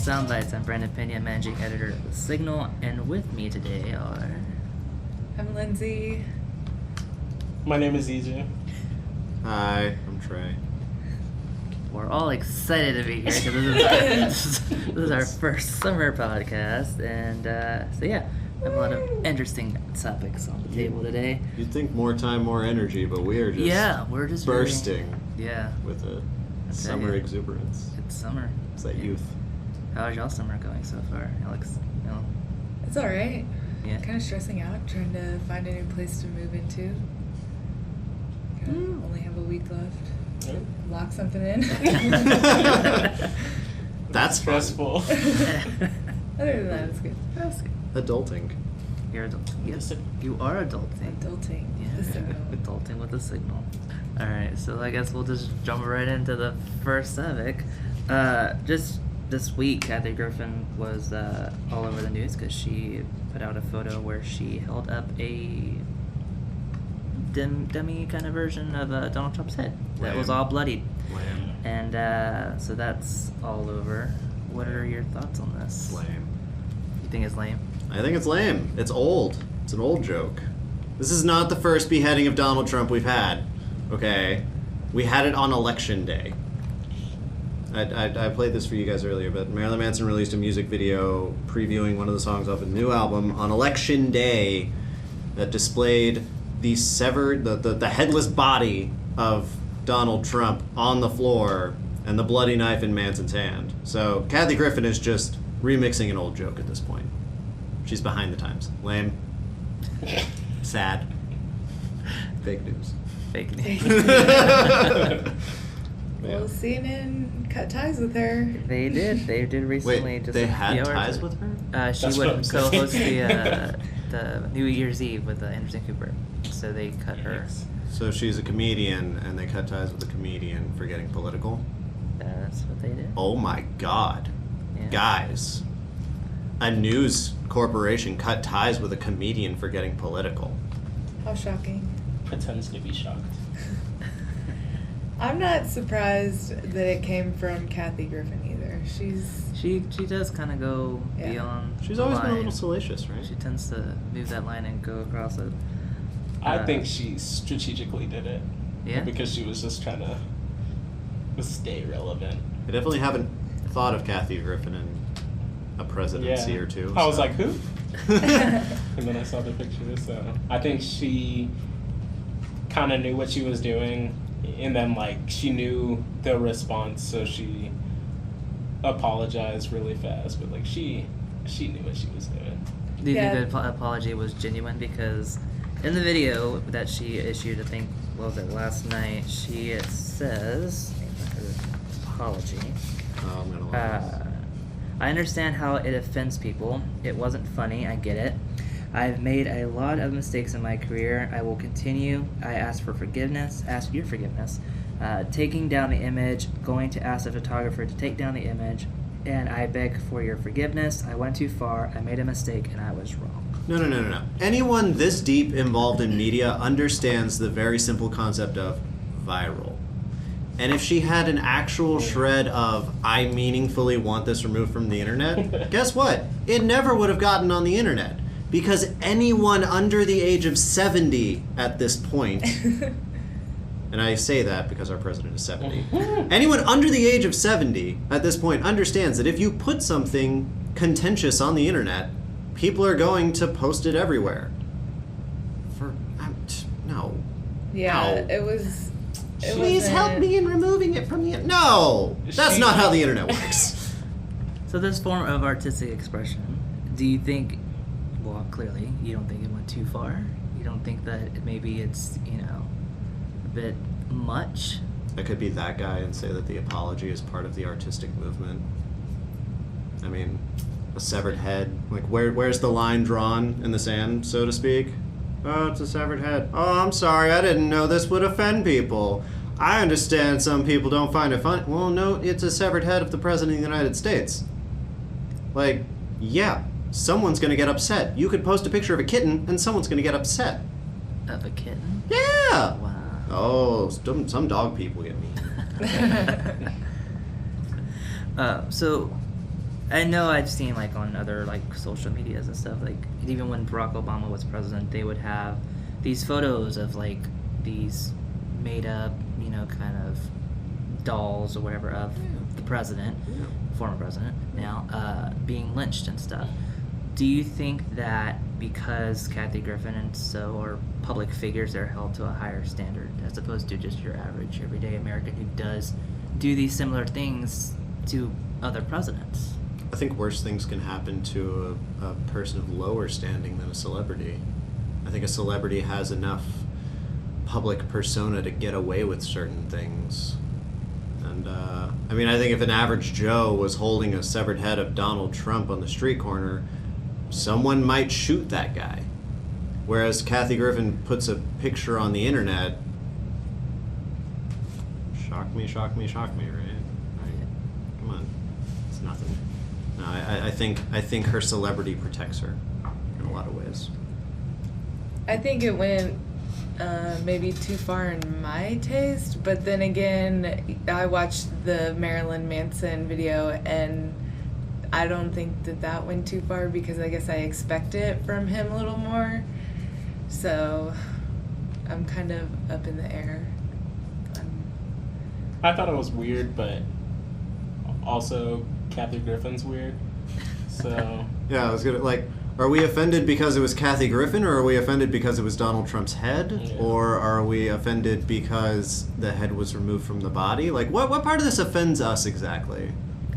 Soundbytes. I'm Brandon Peña, managing editor of The Signal, and with me today are... I'm Lindsay. My name is Izuh. Hi, I'm Trey. We're all excited to be here because this is our first summer podcast, and so yeah, we have a lot of interesting topics on the table today. You'd think more time, more energy, but we are just we're just bursting really, with a summer exuberance. It's summer. It's that youth. How's y'all summer going so far, Alex? It's all right. Yeah. Kind of stressing out, trying to find a new place to move into. Only have a week left. Lock something in. That's stressful. Other than that, it's good. That's good. Adulting. You're adulting. Yes, you are adulting. Adulting. Yeah. The Signal. Adulting with the Signal. All right, so I guess we'll just jump right into the first topic. Just this week, Kathy Griffin was all over the news because she put out a photo where she held up a dummy kind of version of Donald Trump's head that was all bloodied. Lame. And so that's all over. What are your thoughts on this? Lame. You think it's lame? I think it's lame. It's old. It's an old joke. This is not the first beheading of Donald Trump we've had. Okay? We had it on Election Day. I played this for you guys earlier, but Marilyn Manson released a music video previewing one of the songs off a new album on Election Day that displayed the severed, the headless body of Donald Trump on the floor and the bloody knife in Manson's hand. So Kathy Griffin is just remixing an old joke at this point. She's behind the times. Lame. Sad. Fake news. Fake news. Well, CNN cut ties with her. They did. They did recently. Wait, just they a had few hours ties ago. with her? She That's what I'm would saying. co-host the New Year's Eve with Anderson Cooper. So they cut her. So she's a comedian, and they cut ties with a comedian for getting political? That's what they did. Oh my god. Yeah. Guys, a news corporation cut ties with a comedian for getting political. How shocking. Pretends to be shocked. I'm not surprised that it came from Kathy Griffin either. She does kind of go Yeah. beyond. She's the always been a line. little salacious, right? She tends to move that line and go across it. I think she strategically did it. Yeah. Because she was just trying to stay relevant. I definitely haven't thought of Kathy Griffin in a presidency or two. I was so. like, who? And then I saw the picture, so I think she kind of knew what she was doing, and then she knew the response, so she apologized really fast. But she knew what she was doing. Do you Yeah. think the apology was genuine? Because in the video that she issued, I think, what was it, last night, she says, her apology. Oh, I'm gonna lie. I understand how it offends people. It wasn't funny, I get it. I've made a lot of mistakes in my career. I will continue. I ask for forgiveness, ask your forgiveness. Taking down the image, going to ask the photographer to take down the image, and I beg for your forgiveness. I went too far. I made a mistake, and I was wrong. No. Anyone this deep involved in media understands the very simple concept of viral. And if she had an actual shred of, I meaningfully want this removed from the internet, guess what? It never would have gotten on the internet. Because anyone under the age of 70 at this point, and I say that because our president is 70, anyone under the age of 70 at this point understands that if you put something contentious on the internet, people are going to post it everywhere. No. Yeah, No. it was. Please help me in removing it from the internet. No! That's not how the internet works. So this form of artistic expression, do you think, well, clearly, you don't think it went too far? You don't think that maybe it's, a bit much? I could be that guy and say that the apology is part of the artistic movement. I mean, a severed head. Where's the line drawn in the sand, so to speak? Oh, it's a severed head. Oh, I'm sorry, I didn't know this would offend people. I understand some people don't find it funny. Well, no, it's a severed head of the President of the United States. Yeah, someone's gonna get upset. You could post a picture of a kitten, and someone's gonna get upset. Of a kitten? Yeah! Wow. Oh, some dog people get me. So I know I've seen like on other like social medias and stuff, like even when Barack Obama was president, they would have these photos of like these made up, you know, kind of dolls or whatever of the president, former president now, being lynched and stuff. Do you think that because Kathy Griffin and so are public figures, they're held to a higher standard as opposed to just your average everyday American who does do these similar things to other presidents? I think worse things can happen to a person of lower standing than a celebrity. I think a celebrity has enough public persona to get away with certain things. And, I mean, I think if an average Joe was holding a severed head of Donald Trump on the street corner, someone might shoot that guy. Whereas Kathy Griffin puts a picture on the internet, shock me, right? Come on, it's nothing. No, I think her celebrity protects her in a lot of ways. I think it went maybe too far in my taste, but then again, I watched the Marilyn Manson video, and I don't think that went too far because I guess I expect it from him a little more. So I'm kind of up in the air. I thought it was weird, but also Kathy Griffin's weird. So Yeah, I was gonna like. Are we offended because it was Kathy Griffin, or are we offended because it was Donald Trump's head, Yeah. or are we offended because the head was removed from the body? Like, what part of this offends us exactly?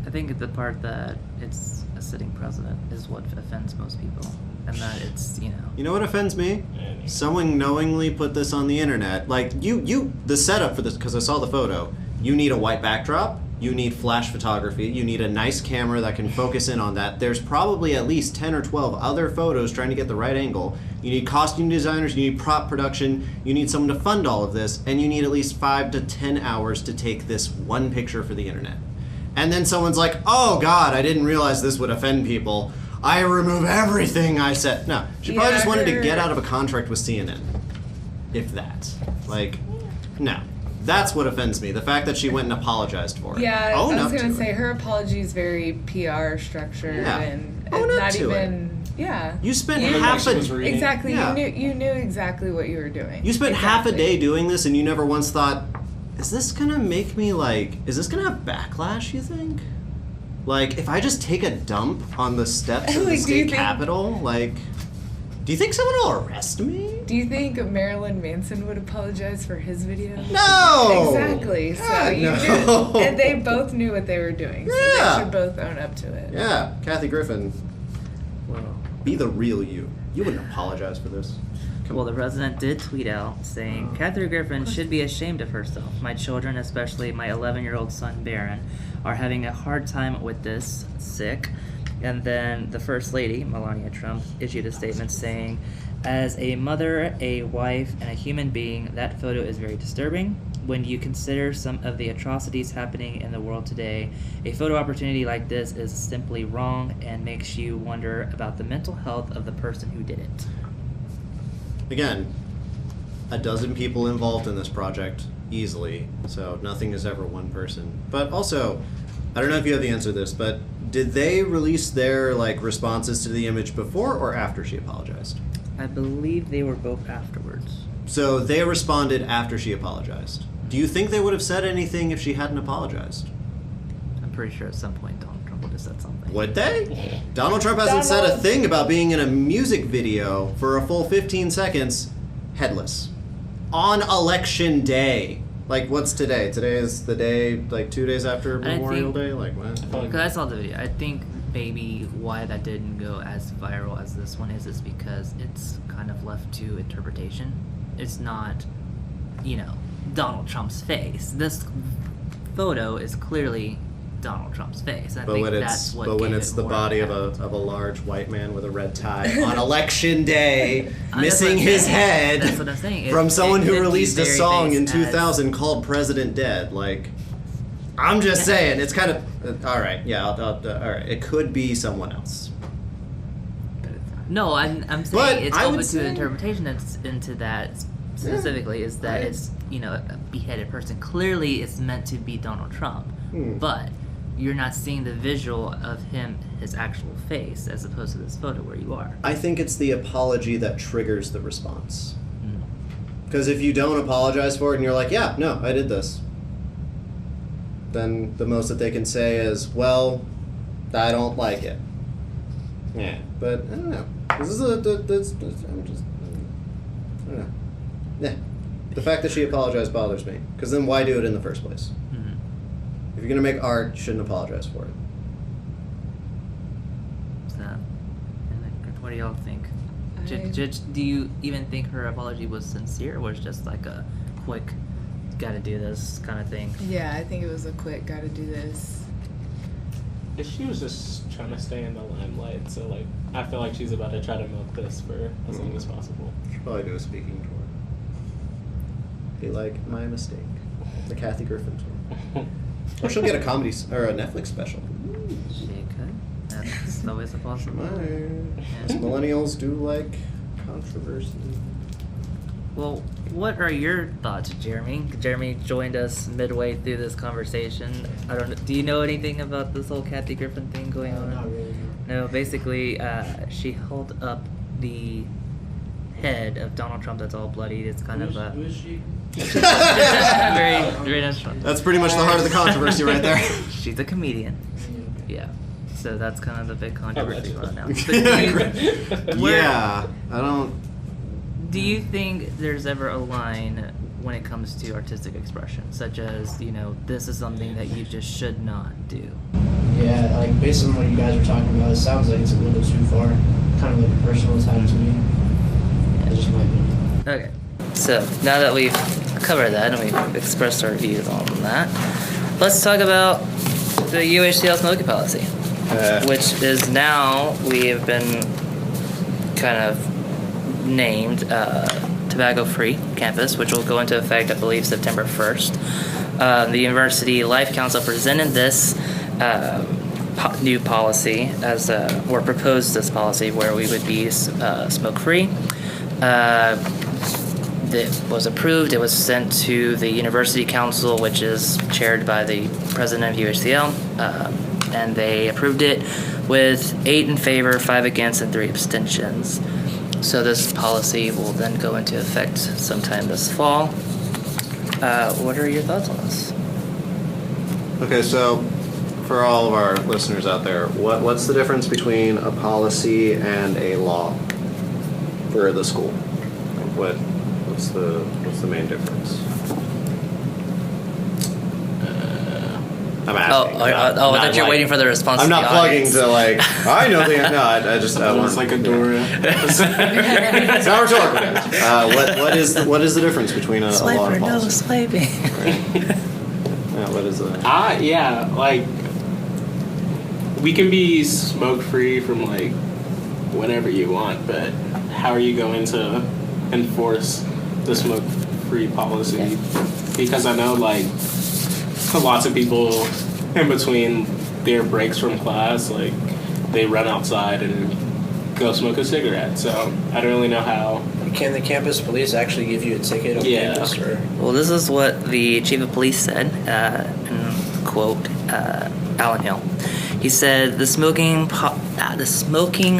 I think the part that it's a sitting president is what offends most people, and that it's, you know. You know what offends me? Someone knowingly put this on the internet. Like, the setup for this, because I saw the photo, you need a white backdrop, you need flash photography, you need a nice camera that can focus in on that. There's probably at least 10 or 12 other photos trying to get the right angle. You need costume designers, you need prop production, you need someone to fund all of this, and you need at least 5 to 10 hours to take this one picture for the internet. And then someone's like, oh God, I didn't realize this would offend people. I remove everything I said. No, she probably just wanted to get out of a contract with CNN. If that. Like, no. That's what offends me. The fact that she went and apologized for it. Yeah, Own I was up going to to say it. her apology is very PR structured Yeah. and Own up not to even. Yeah. You spent You- half She was a reading. Exactly. Yeah. You knew exactly what you were doing. you spent half a Exactly. day doing this, and you never once thought, is this gonna make me like? Is this gonna have backlash? You think? Like, if I just take a dump on the steps of the Like, do you state think- capitol, like, do you think someone will arrest me? Do you think Marilyn Manson would apologize for his video? No. Exactly. So God, you no. knew, and they both knew what they were doing. So Yeah. they should both own up to it. Yeah, Kathy Griffin, Well, be the real you. You wouldn't apologize for this. Come well, on. the president did tweet out saying, Kathy Griffin should be ashamed of herself. My children, especially my 11-year-old son Barron, are having a hard time with this, sick. And then the First Lady, Melania Trump, issued a statement saying, as a mother, a wife, and a human being, that photo is very disturbing. When you consider some of the atrocities happening in the world today, a photo opportunity like this is simply wrong and makes you wonder about the mental health of the person who did it. Again, a dozen people involved in this project, easily, so nothing is ever one person. But also, I don't know if you have the answer to this, but did they release their responses to the image before or after she apologized? I believe they were both afterwards. So they responded after she apologized. Do you think they would have said anything if she hadn't apologized? I'm pretty sure at some point Donald Trump would have said something. Would they? Donald Trump hasn't said a thing about being in a music video for a full 15 seconds headless. On election day. Like, what's today? Today is the day, 2 days after I Memorial think- Day? Like, what? Because I saw the video. I think maybe why that didn't go as viral as this one is because it's kind of left to interpretation. It's not, Donald Trump's face. This photo is clearly Donald Trump's face. I But think when that's it's what but when gave it's it the more body of impact. a large white man with a red tie on election day, That's what missing I'm his saying. head That's what I'm saying. from someone it who could be released a very song in based as- 2000 called "President Dead." Like, I'm just saying, it's kind of all right. Yeah, all right. It could be someone else. No, I'm saying But it's I open would to say- interpretation into that specifically is that it's a beheaded person. Clearly, it's meant to be Donald Trump, Hmm. but you're not seeing the visual of him, his actual face, as opposed to this photo where you are. I think it's the apology that triggers the response. Because if you don't apologize for it and you're like, yeah, no, I did this, then the most that they can say is, well, I don't like it. Yeah, but I don't know. This is I'm just, I don't know. Yeah. The fact that she apologized bothers me. Because then why do it in the first place? Mm-hmm. If you're going to make art, you shouldn't apologize for it. So, what do y'all think? Do you even think her apology was sincere, or was it just like a quick, gotta do this kind of thing? Yeah, I think it was a quick, gotta do this. She was just trying to stay in the limelight, so like I feel like she's about to try to milk this for as long as possible. She'll probably do a speaking tour. Be like, my mistake. The Kathy Griffin tour. Or she'll get a comedy or a Netflix special. She could. That's always a possibility. Yes, millennials do like controversy. Well, what are your thoughts, Jeremy? Jeremy joined us midway through this conversation. I don't know. Do you know anything about this whole Kathy Griffin thing going on? Not really. No, basically, she held up the head of Donald Trump that's all bloodied. It's kind of Who is she? very, very nice. That's pretty much the heart of the controversy right there. She's a comedian. Okay. Yeah. So that's kind of the big controversy right now. Yeah, I don't. Do you think there's ever a line when it comes to artistic expression, such as, you know, this is something that you just should not do? Yeah, like based on what you guys are talking about, it sounds like it's a little too far. Kind of like a personal attack to me. That's just my opinion. Okay. So now that we've covered that and we've expressed our views on that, let's talk about the UHCL smoking policy, which is now, we have been kind of named tobacco-free campus, which will go into effect, I believe, September 1st. The University Life Council presented this new policy or proposed this policy where we would be smoke-free. It was approved. It was sent to the University Council, which is chaired by the president of UHCL, and they approved it with 8 in favor, 5 against, and 3 abstentions. So this policy will then go into effect sometime this fall. What are your thoughts on this? Okay, so for all of our listeners out there, what's the difference between a policy and a law for the school? Like what's the main difference? I'm asking. I thought you're waiting for the response. I'm to not the plugging audience. to like. I know the. No, I just. It's like a door. It's not rhetorical. What is the difference between a law and a no policy? swiping. Yeah, what is that? Yeah, like we can be smoke free from like whenever you want, but how are you going to enforce the smoke free policy? Because I know like lots of people in between their breaks from class, like they run outside and go smoke a cigarette. So I don't really know how. Can the campus police actually give you a ticket on campus? Or? Well, this is what the chief of police said, and quote, Alan Hill. He said, the smoking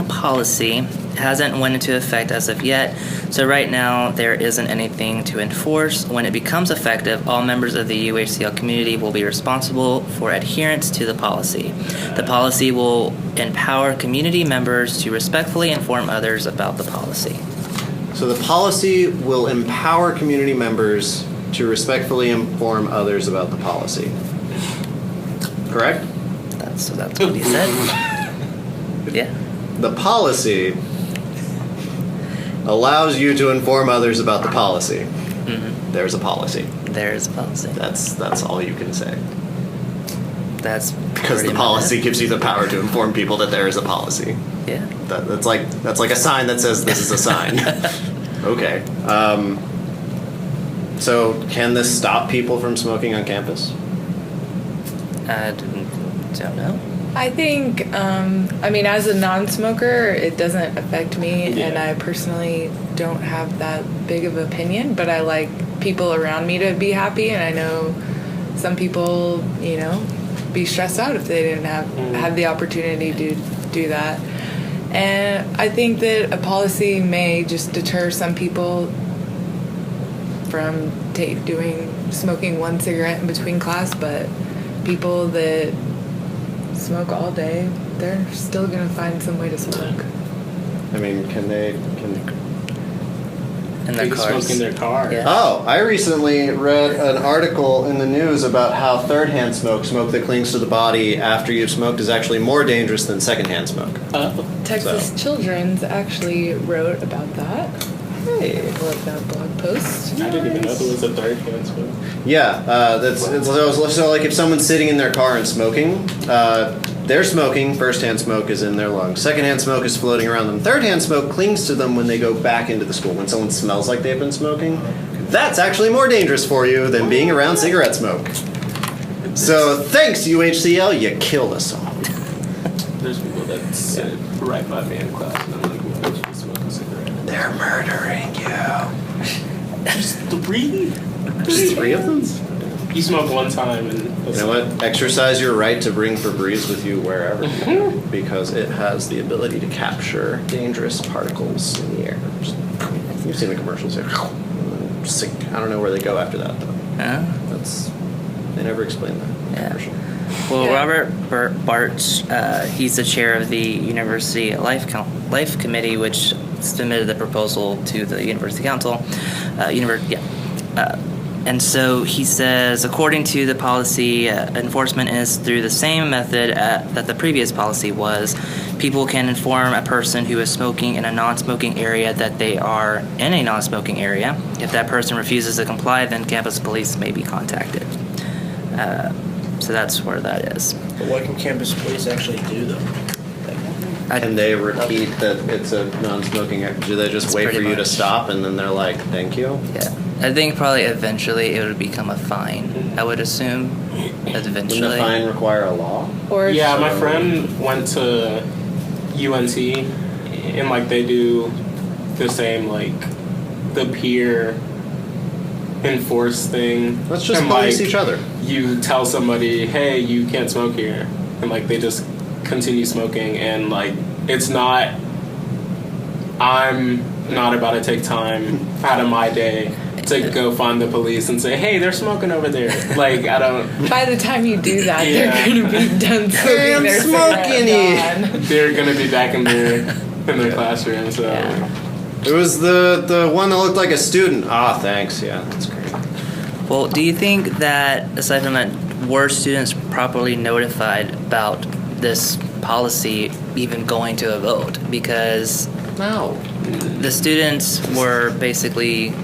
policy hasn't went into effect as of yet, so right now there isn't anything to enforce. When it becomes effective, all members of the UHCL community will be responsible for adherence to the policy. The policy will empower community members to respectfully inform others about the policy. So the policy will empower community members to respectfully inform others about the policy. Correct? That's what he said. Yeah. The policy allows you to inform others about the policy. Mm-hmm. There's a policy. There's a policy. That's all you can say. That's because the policy gives you the power to inform people that there is a policy. Yeah. That's like a sign that says this is a sign. Okay. So can this stop people from smoking on campus? I don't know. I think, as a non-smoker, it doesn't affect me, and I personally don't have that big of an opinion, but I like people around me to be happy, and I know some people, be stressed out if they didn't have the opportunity to do that. And I think that a policy may just deter some people from smoking one cigarette in between class, but people that smoke all day, they're still going to find some way to smoke. I mean, can In their cars. Smoke in their car. Yeah. Oh, I recently read an article in the news about how third-hand smoke that clings to the body after you've smoked, is actually more dangerous than second-hand smoke. Oh. Texas Children's actually wrote about that. Hey. Wrote that blog post. I didn't even know there was a third hand smoke. Yeah, so like if someone's sitting in their car and smoking, they're smoking, first-hand smoke is in their lungs. Second-hand smoke is floating around them. Third-hand smoke clings to them when they go back into the school. When someone smells like they've been smoking, that's actually more dangerous for you than being around cigarette smoke. So thanks, UHCL, you killed us all. There's people that sit right by me in class, and I'm like, why would you smoke a cigarette? They're murdering you. Just three? Just three of them? You smoke one time, and You know what? Exercise your right to bring Febreze with you wherever you go, because it has the ability to capture dangerous particles in the air. You've seen the commercials here. I don't know where they go after that, though. They never explain that. Yeah. Commercial. Well, Yeah. Robert Bartsch, he's the chair of the University Life Committee, which submitted the proposal to the University Council. And so he says, according to the policy, enforcement is through the same method that the previous policy was. People can inform a person who is smoking in a non-smoking area that they are in a non-smoking area. If that person refuses to comply, then campus police may be contacted. So that's where that is. But what can campus police actually do, though? And they repeat that it's a non-smoking area. Do they just wait for you to stop and then they're like, thank you? Yeah. I think probably eventually it would become a fine, I would assume. Eventually. Wouldn't a fine require a law? Or yeah, my friend went to UNC, and like they do the same, like the peer enforce thing. Let's just and, police like, each other. You tell somebody, hey, you can't smoke here, and like they just continue smoking, and like it's not, I'm not about to take time out of my day to go find the police and say, hey, they're smoking over there. Like, I don't. by the time you do that, Yeah. they're going to be done smoking I'm their smoking cigarette. They're gonna be back in their classroom, so. Yeah. It was the one that looked like a student. Ah, thanks. Yeah, that's great. Well, do you think that, aside from that, were students properly notified about this policy even going to a vote? Because No. the students were basically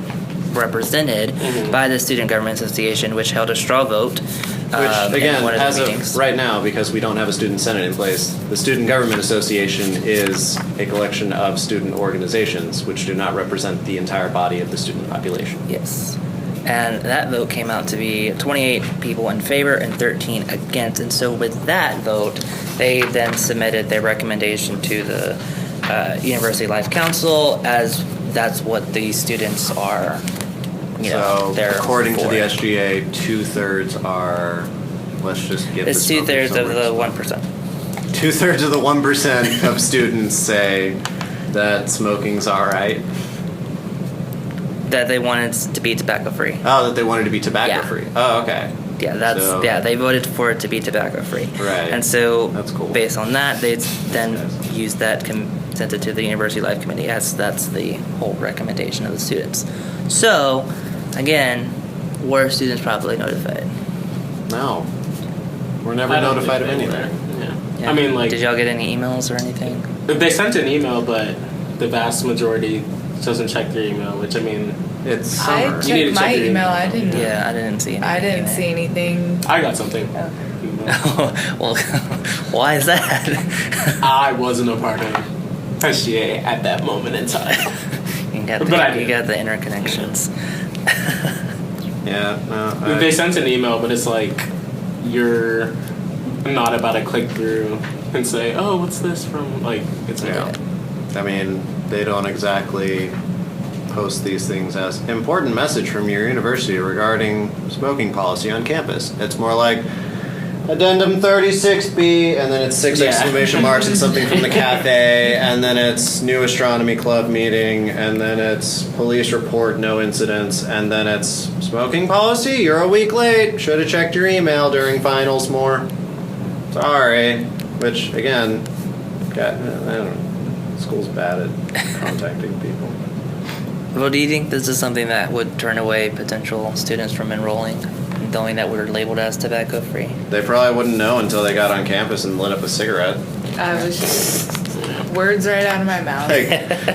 represented by the Student Government Association, which held a straw vote. Which, again, in one of as the of meetings. right now, because we don't have a student senate in place, the Student Government Association is a collection of student organizations which do not represent the entire body of the student population. Yes. And that vote came out to be 28 people in favor and 13 against. And so with that vote, they then submitted their recommendation to the University Life Council, as that's what the students are, So, they're according to for. the SGA, 2/3 are, let's just give It's the smokers 2/3 of the somewhere. 1%. 2/3 of the 1% of students say that smoking's alright. That they wanted to be tobacco free. Oh, that they wanted to be tobacco Yeah. free. Oh, okay. Yeah, So- they voted for it to be tobacco free. Right. And so, That's cool. based on that, they then used that, sent it to the University Life Committee, as that's the whole recommendation of the students. So, again, were students properly notified? No. We're never I don't notified of think they anything. were. Yeah. Yeah. I mean, like, Did y'all get any emails or anything? they sent an email, but the vast majority doesn't check their email, which, I mean, It's I summer. You need to checked my check your email. email. I didn't. Yeah, I didn't see anything. I didn't either. see anything. I got something. Well, why is that? I wasn't a part of SGA at that moment in time. you got But I the, you did. got the interconnections. Yeah, no. They sent an email, but it's like you're not about to click through and say, "Oh, what's this from?" Like, it's Yeah. I mean, they don't exactly post these things as important message from your university regarding smoking policy on campus. It's more like, Addendum 36B, and then it's 6 exclamation marks and something from the cafe, and then it's new astronomy club meeting, and then it's police report, no incidents, and then it's smoking policy, you're a week late, should have checked your email during finals more. Sorry. Which, again, I don't know, school's bad at contacting people. Well, do you think this is something that would turn away potential students from enrolling, knowing that we're labeled as tobacco-free? They probably wouldn't know until they got on campus and lit up a cigarette. I was just words right out of my mouth. Like,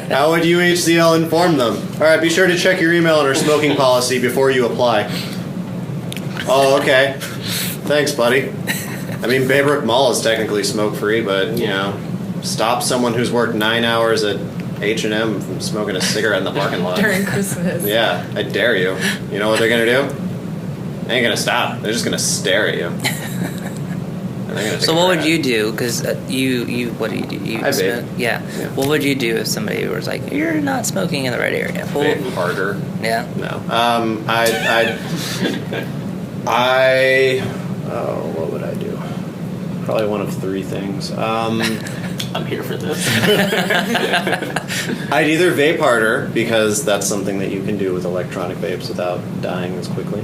how would UHCL inform them? All right, be sure to check your email on our smoking policy before you apply. Oh, okay. Thanks, buddy. I mean, Baybrook Mall is technically smoke-free, but, you know, stop someone who's worked 9 hours at H&M from smoking a cigarette in the parking lot. During Christmas. Yeah, I dare you. You know what they're going to do? They ain't going to stop. They're just going to stare at you. So what would you do? Because what do you do? You I vape. smoke? Yeah. What would you do if somebody was like, "You're not smoking in the right area"? Vape harder. Yeah. No. What would I do? Probably one of 3 things. I'm here for this. I'd either vape harder, because that's something that you can do with electronic vapes without dying as quickly.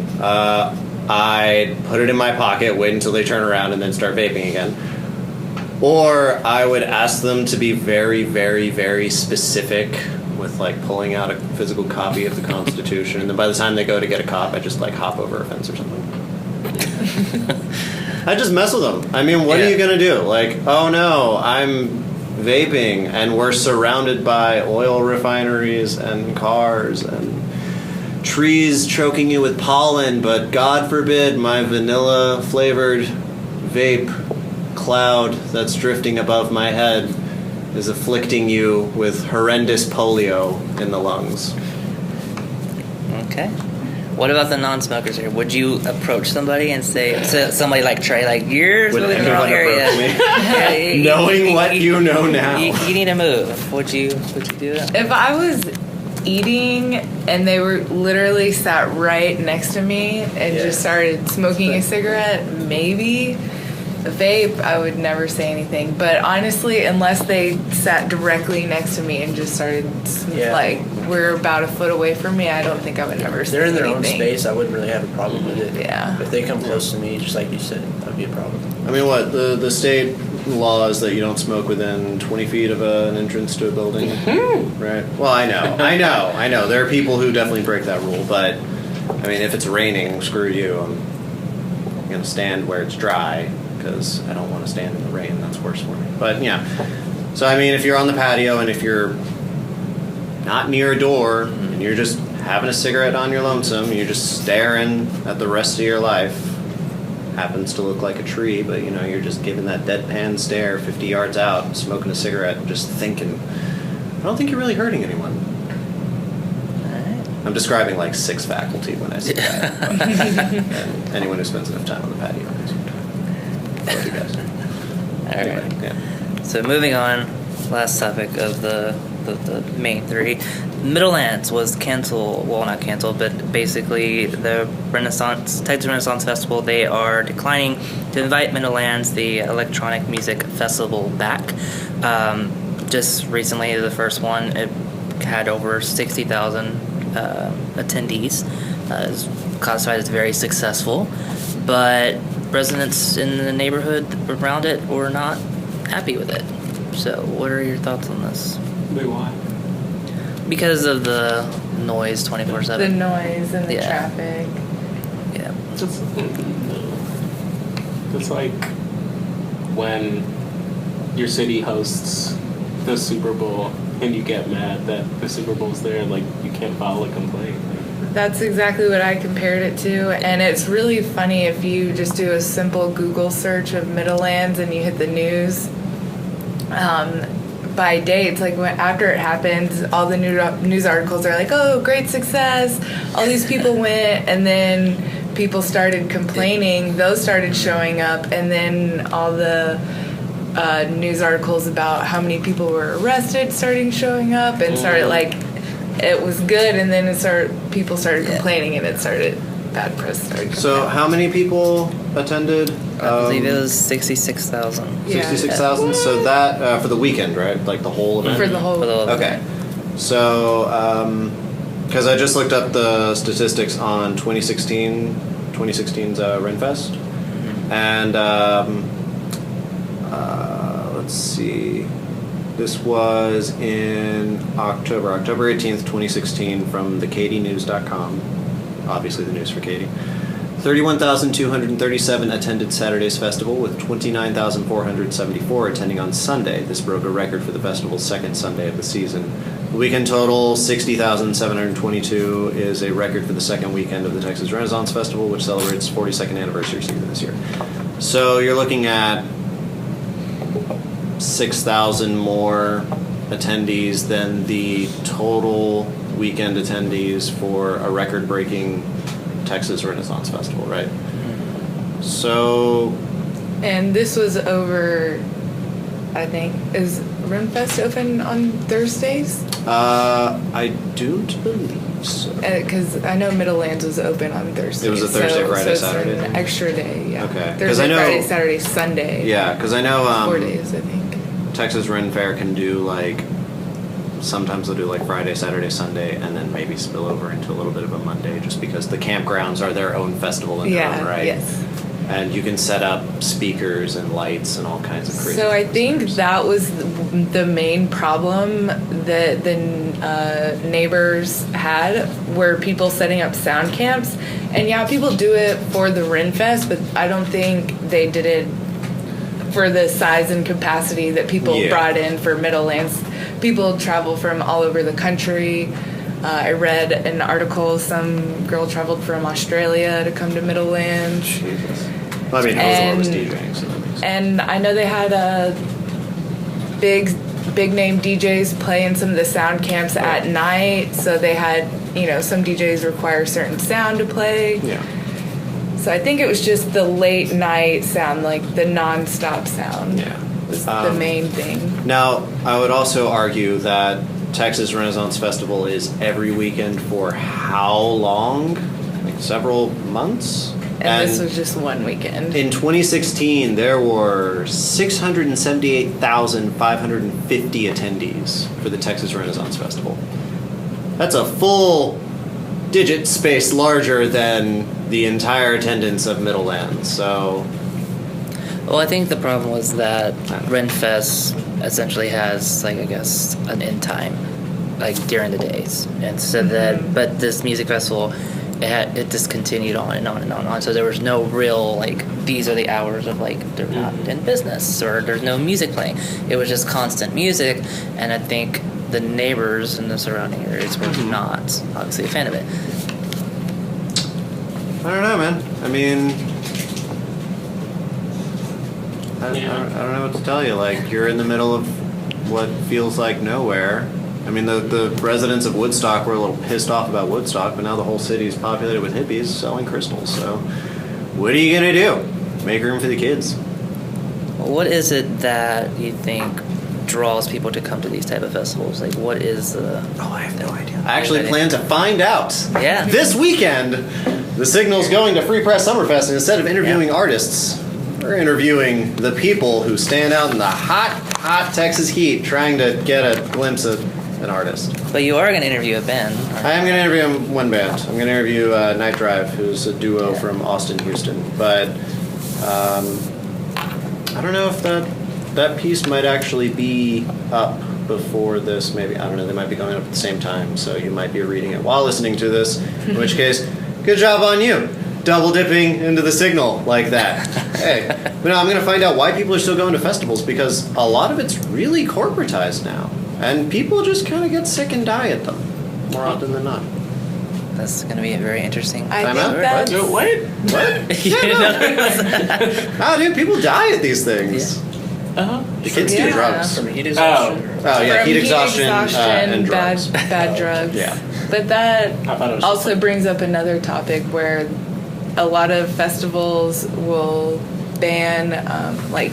I'd put it in my pocket, wait until they turn around, and then start vaping again. Or I would ask them to be very, very, very specific with, like, pulling out a physical copy of the Constitution, and then by the time they go to get a cop, I just, like, hop over a fence or something. I just mess with them. I mean, what are you going to do? Like, oh no, I'm vaping and we're surrounded by oil refineries and cars and trees choking you with pollen, but God forbid my vanilla flavored vape cloud that's drifting above my head is afflicting you with horrendous polio in the lungs. Okay. What about the non-smokers here? Would you approach somebody and say, somebody like Trey, like, "You're Would smoking in the wrong anyone area"? approach me? Knowing what you know now. You need to move. Would you do that? If I was eating and they were literally sat right next to me and just started smoking a cigarette, maybe. A vape, I would never say anything. But honestly, unless they sat directly next to me and just started, like, we're about a foot away from me, I don't think I would ever say They're in their anything. own space. I wouldn't really have a problem with it. Yeah. If they come close to me, just like you said, that'd be a problem. I mean, what? The state law is that you don't smoke within 20 feet of an entrance to a building. Right? Well, I know. There are people who definitely break that rule, but, I mean, if it's raining, screw you. I'm going to stand where it's dry, because I don't want to stand in the rain. That's worse for me. But, yeah. So, I mean, if you're on the patio and if you're not near a door and you're just having a cigarette on your lonesome, and you're just staring at the rest of your life, happens to look like a tree, but, you know, you're just giving that deadpan stare 50 yards out, smoking a cigarette, and just thinking, I don't think you're really hurting anyone. I'm describing, like, 6 faculty when I say that. And anyone who spends enough time on the patio knows what I'm talking about. All right. Yeah. So moving on, last topic of the main 3. Middlelands was canceled. Well, not canceled, but basically the Texas Renaissance Festival, they are declining to invite Middlelands, the electronic music festival, back. Just recently, the first one, it had over 60,000 attendees. It's classified as very successful, but residents in the neighborhood around it were not happy with it. So what are your thoughts on this? Wait, why? Because of the noise 24/7. The noise and the Yeah. traffic. Yeah. It's like when your city hosts the Super Bowl and you get mad that the Super Bowl's there, like, you can't file a complaint. That's exactly what I compared it to, and it's really funny if you just do a simple Google search of Middlelands and you hit the news. By dates, like after it happens, all the news articles are like, "Oh, great success! All these people went," and then people started complaining. Those started showing up, and then all the news articles about how many people were arrested started showing up, and started like it was good, and then people started complaining, and it started bad press started. So, how many people attended I believe it was 66,000. Yeah. 66,000. So that for the weekend, right? Like the whole event. For the whole. For the whole Okay. event. So, because I just looked up the statistics on 2016's Renfest, and let's see, this was in October 18th, 2016, from thekatienews.com, obviously the news for Katie. 31,237 attended Saturday's festival, with 29,474 attending on Sunday. This broke a record for the festival's second Sunday of the season. The weekend total, 60,722, is a record for the second weekend of the Texas Renaissance Festival, which celebrates 42nd anniversary season this year. So you're looking at 6,000 more attendees than the total weekend attendees for a record-breaking Texas Renaissance Festival, right? So... And this was over, I think, is Renfest open on Thursdays? I don't believe so. Because I know Middlelands was open on Thursdays. It was a Thursday, Friday, so it's Saturday an thing? extra day, yeah. Okay. 'Cause Thursday, I know- Friday, Saturday, Sunday. Yeah, because I know 4 days, I think. Texas Ren Fair can do like, sometimes they'll do like Friday, Saturday, Sunday, and then maybe spill over into a little bit of a Monday, just because the campgrounds are their own festival in their own right. Yes. And you can set up speakers and lights and all kinds of crazy So I think things. that was the main problem that the neighbors had, were people setting up sound camps. And yeah, people do it for the Renfest, but I don't think they did it for the size and capacity that people brought in for Middlelands. People travel from all over the country. I read an article, some girl traveled from Australia to come to Middlelands. Jesus. Well, I mean, Ozor was DJing, so that makes sense. And I know they had big name DJs play in some of the sound camps at night. So they had, some DJs require certain sound to play. Yeah. So I think it was just the late night sound, like the non-stop sound. Yeah. Was the main thing. Now, I would also argue that Texas Renaissance Festival is every weekend for how long? Like several months? And this was just one weekend. In 2016, there were 678,550 attendees for the Texas Renaissance Festival. That's a full digit space larger than the entire attendance of Middlelands, so... Well, I think the problem was that Renfest essentially has, like, I guess, an end time, like during the days, and so that. But this music festival, it just continued on and on and on and on. So there was no real like these are the hours of like they're not in business or there's no music playing. It was just constant music, and I think the neighbors in the surrounding areas were not obviously a fan of it. I don't know, man. I mean... I don't know what to tell you. Like, you're in the middle of what feels like nowhere. I mean, the residents of Woodstock were a little pissed off about Woodstock, but now the whole city is populated with hippies selling crystals. So, what are you gonna do? Make room for the kids. What is it that you think draws people to come to these type of festivals? Like, what is the... Oh, I have no idea. I actually plan to find out. Yeah. This weekend, the Signal's going to Free Press Summerfest, and instead of interviewing artists, we're interviewing the people who stand out in the hot, hot Texas heat trying to get a glimpse of an artist. But you are going to interview a band. I am going to interview one band. I'm going to interview Night Drive, who's a duo from Austin, Houston. But I don't know if that piece might actually be up before this. Maybe, I don't know, they might be going up at the same time, so you might be reading it while listening to this, in which case, good job on you. Double dipping into the Signal like that. Hey, but no, I'm going to find out why people are still going to festivals, because a lot of it's really corporatized now, and people just kind of get sick and die at them more often than not. That's going to be a very interesting... I Time think out? that's... No, what? What? You know? Oh, dude, people die at these things. Uh-huh. The kids do drugs. From heat exhaustion. Oh yeah, From heat exhaustion and drugs. bad drugs. Yeah. But that I thought it was also brings up another topic where a lot of festivals will ban like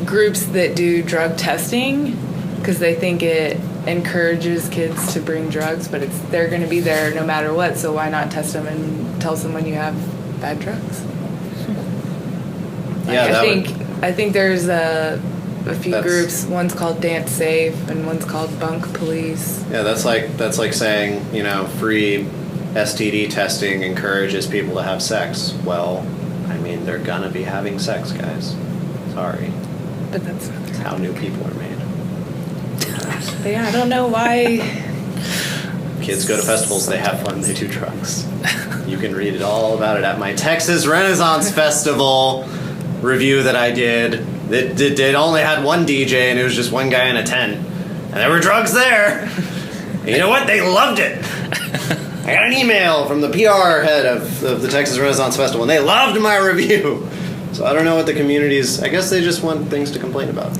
groups that do drug testing because they think it encourages kids to bring drugs, but they're going to be there no matter what, so why not test them and tell someone you have bad drugs? Yeah, I that think there's a few That's- groups. One's called Dance Safe, and one's called Bunk Police. Yeah, that's like saying, free STD testing encourages people to have sex. Well, I mean, they're gonna be having sex, guys. Sorry. But that's It's how new people are made. But yeah, I don't know why. Kids go to festivals, they have fun, they do drugs. You can read it all about it at my Texas Renaissance Festival review that I did. It only had one DJ and it was just one guy in a tent. And there were drugs there. And you know what? They loved it. I got an email from the PR head of the Texas Renaissance Festival and they loved my review. So I don't know what the community's... I guess they just want things to complain about.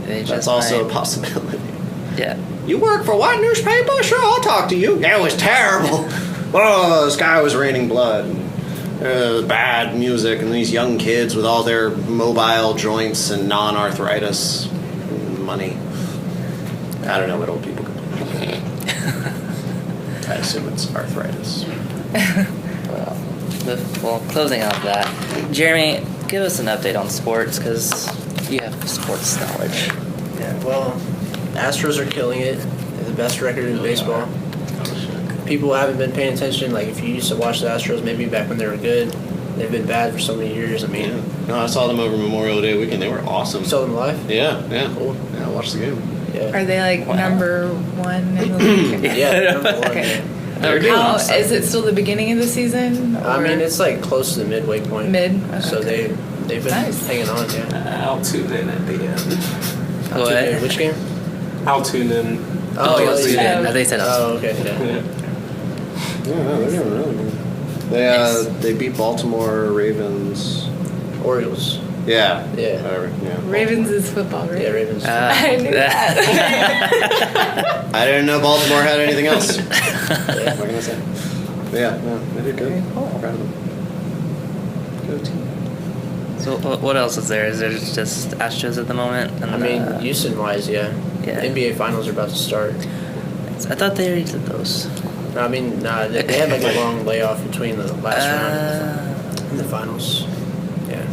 That's also a possibility. Yeah. You work for what newspaper? Sure, I'll talk to you. Yeah, it was terrible. Oh, the sky was raining blood. Bad music, and these young kids with all their mobile joints and non-arthritis money. I don't know what old people complain about. I assume it's arthritis. Well, closing off that, Jeremy, give us an update on sports, because you have sports knowledge. Yeah, well, Astros are killing it. They're the best record in baseball. People haven't been paying attention. Like, if you used to watch the Astros maybe back when they were good, they've been bad for so many years. I mean, No, I saw them over Memorial Day weekend. They were awesome. you saw them live? Yeah. Cool. Yeah, I watched the game. Yeah. Are they like Wow. number one in the league? Yeah, number one. Okay. They're doing How, awesome. is it still the beginning of the season? I or mean, it's like close to the midway point. mid. So Okay. they've been Nice. hanging on, yeah. I'll tune in at the end. What? Which game? I'll tune in. Oh, yeah, you yeah. did. They said Oh, okay, yeah. Yeah. Yeah, no, they're doing really good. They beat Baltimore Ravens. Orioles. Yeah. Yeah. Whatever. Yeah. Ravens is football, right? Yeah, Ravens. I knew that. I didn't know Baltimore had anything else. Yeah. What can I say? But yeah, no, they did good. Very cool. Proud of them. Good team. So what else is there? Is there just Astros at the moment? And, I mean, Houston-wise, yeah. yeah. NBA Finals are about to start. I thought they already did those. I mean, nah, they had like a long layoff between the last round and the finals. Yeah.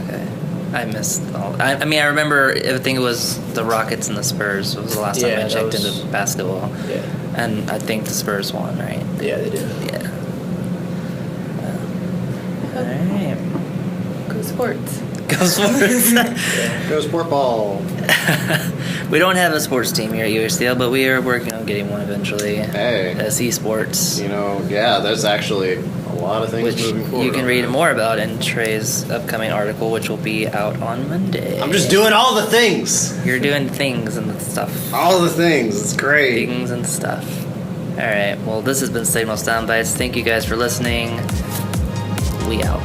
Okay. I missed all. I mean, I remember. I think it was the Rockets and the Spurs was the last time Yeah, I that checked was- into basketball, Yeah. and I think the Spurs won, right? Yeah, they did. Yeah. All right. Go sports. Go sports. Go sport ball. We don't have a sports team here at UHCL, but we are working on getting one eventually. Hey. As esports. Yeah, there's actually a lot of things Which moving forward. you can on read that. more about in Trey's upcoming article, which will be out on Monday. I'm just doing all the things. You're doing things and stuff. All the things. It's great. Things and stuff. Alright, well, this has been Signal Soundbytes. Thank you guys for listening. We out.